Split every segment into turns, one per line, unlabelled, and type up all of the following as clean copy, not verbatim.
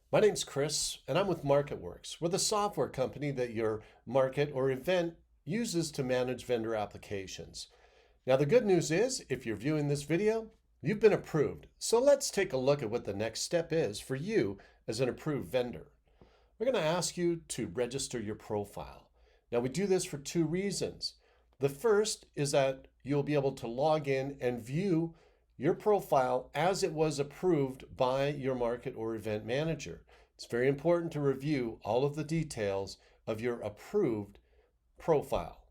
My name's Chris, and I'm with MarketWorks. We're the software company that your market or event uses to manage vendor applications. Now, the good news is, if you're viewing this video, you've been approved. So let's take a look at what the next step is for you as an approved vendor. We're going to ask you to register your profile. Now, we do this for two reasons. The first is that you'll be able to log in and view your profile as it was approved by your market or event manager. It's very important to review all of the details of your approved profile.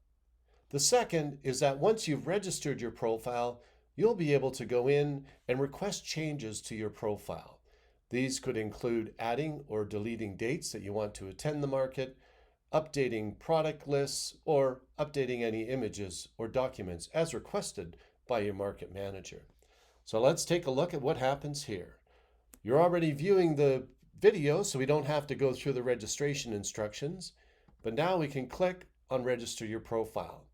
The second is that once you've registered your profile, you'll be able to go in and request changes to your profile. These could include adding or deleting dates that you want to attend the market, updating product lists, or updating any images or documents as requested by your market manager. So let's take a look at what happens here. You're already viewing the video, so we don't have to go through the registration instructions, but now we can click on Register Your Profile.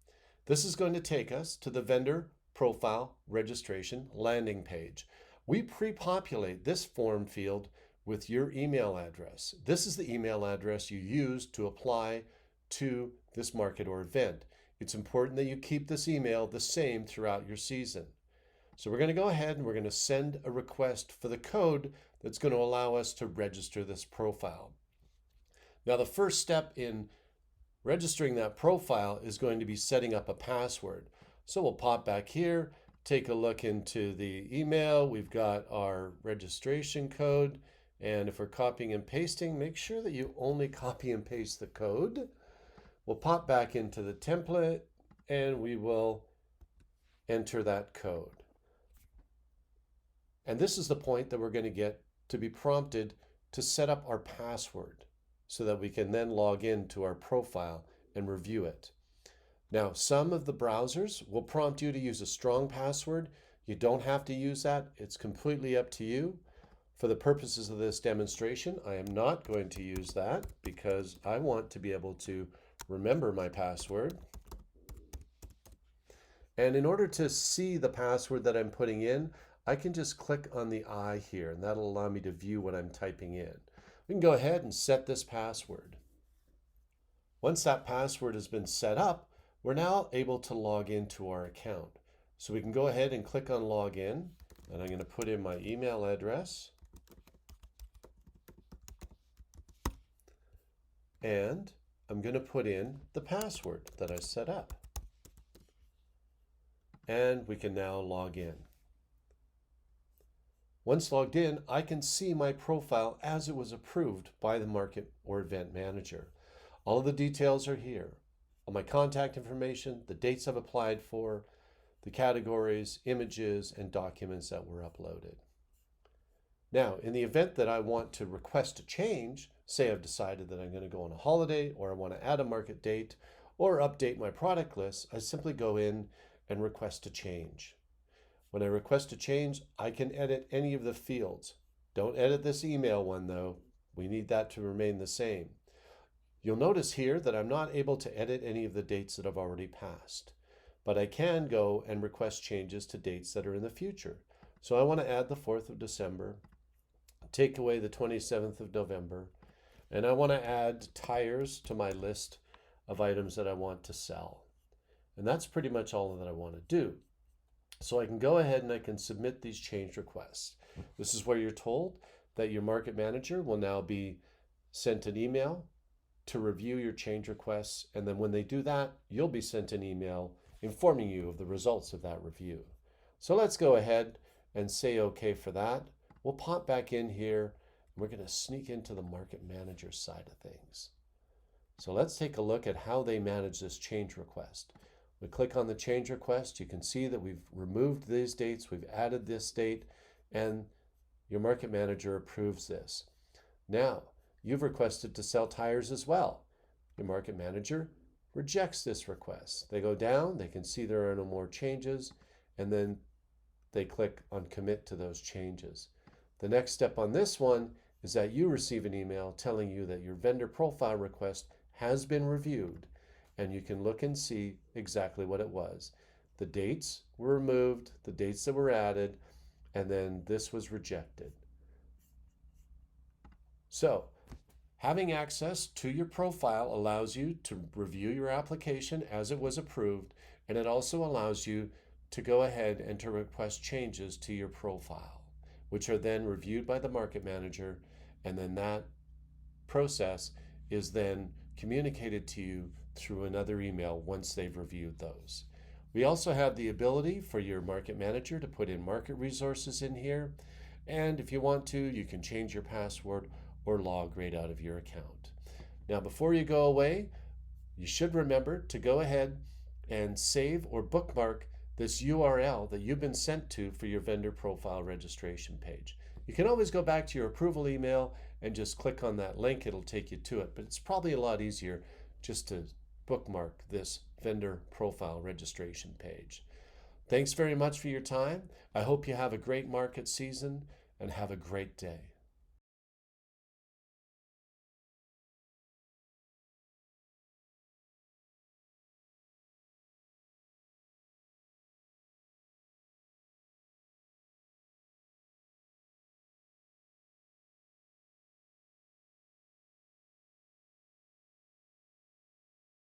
This is going to take us to the Vendor Profile Registration landing page. We pre-populate this form field with your email address. This is the email address you use to apply to this market or event. It's important that you keep this email the same throughout your season. So we're going to go ahead and we're going to send a request for the code that's going to allow us to register this profile. Now, the first step in registering that profile is going to be setting up a password. So we'll pop back here, take a look into the email. We've got our registration code. And if we're copying and pasting, make sure that you only copy and paste the code. We'll pop back into the template and we will enter that code. And this is the point that we're going to get to be prompted to set up our password so that we can then log into our profile and review it. Now, some of the browsers will prompt you to use a strong password. You don't have to use that. It's completely up to you. For the purposes of this demonstration, I am not going to use that because I want to be able to remember my password. And in order to see the password that I'm putting in, I can just click on the I here, and that'll allow me to view what I'm typing in. We can go ahead and set this password. Once that password has been set up, we're now able to log into our account. So we can go ahead and click on Login, and I'm going to put in my email address. And I'm going to put in the password that I set up. And we can now log in. Once logged in, I can see my profile as it was approved by the market or event manager. All of the details are here. All my contact information, the dates I've applied for, the categories, images, and documents that were uploaded. Now, in the event that I want to request a change, say I've decided that I'm going to go on a holiday, or I want to add a market date, or update my product list, I simply go in and request a change. When I request a change, I can edit any of the fields. Don't edit this email one though. We need that to remain the same. You'll notice here that I'm not able to edit any of the dates that I've already passed, but I can go and request changes to dates that are in the future. So I want to add the 4th of December, take away the 27th of November, and I want to add tires to my list of items that I want to sell. And that's pretty much all that I want to do. So I can go ahead and I can submit these change requests. This is where you're told that your market manager will now be sent an email to review your change requests. And then when they do that, you'll be sent an email informing you of the results of that review. So let's go ahead and say okay for that. We'll pop back in here and we're going to sneak into the market manager side of things. So let's take a look at how they manage this change request. We click on the change request. You can see that we've removed these dates, we've added this date, and your market manager approves this. Now, you've requested to sell tires as well. Your market manager rejects this request. They go down, they can see there are no more changes, and then they click on commit to those changes. The next step on this one is that you receive an email telling you that your vendor profile request has been reviewed, and you can look and see exactly what it was. The dates were removed, the dates that were added, and then this was rejected. So, having access to your profile allows you to review your application as it was approved, and it also allows you to go ahead and to request changes to your profile, which are then reviewed by the market manager, and then that process is then communicated to you through another email once they've reviewed those. We also have the ability for your market manager to put in market resources in here, and if you want to, you can change your password or log right out of your account. Now, before you go away, you should remember to go ahead and save or bookmark this URL that you've been sent to for your vendor profile registration page. You can always go back to your approval email and just click on that link. It'll take you to it, but it's probably a lot easier just to bookmark this vendor profile registration page. Thanks very much for your time. I hope you have a great market season and have a great day.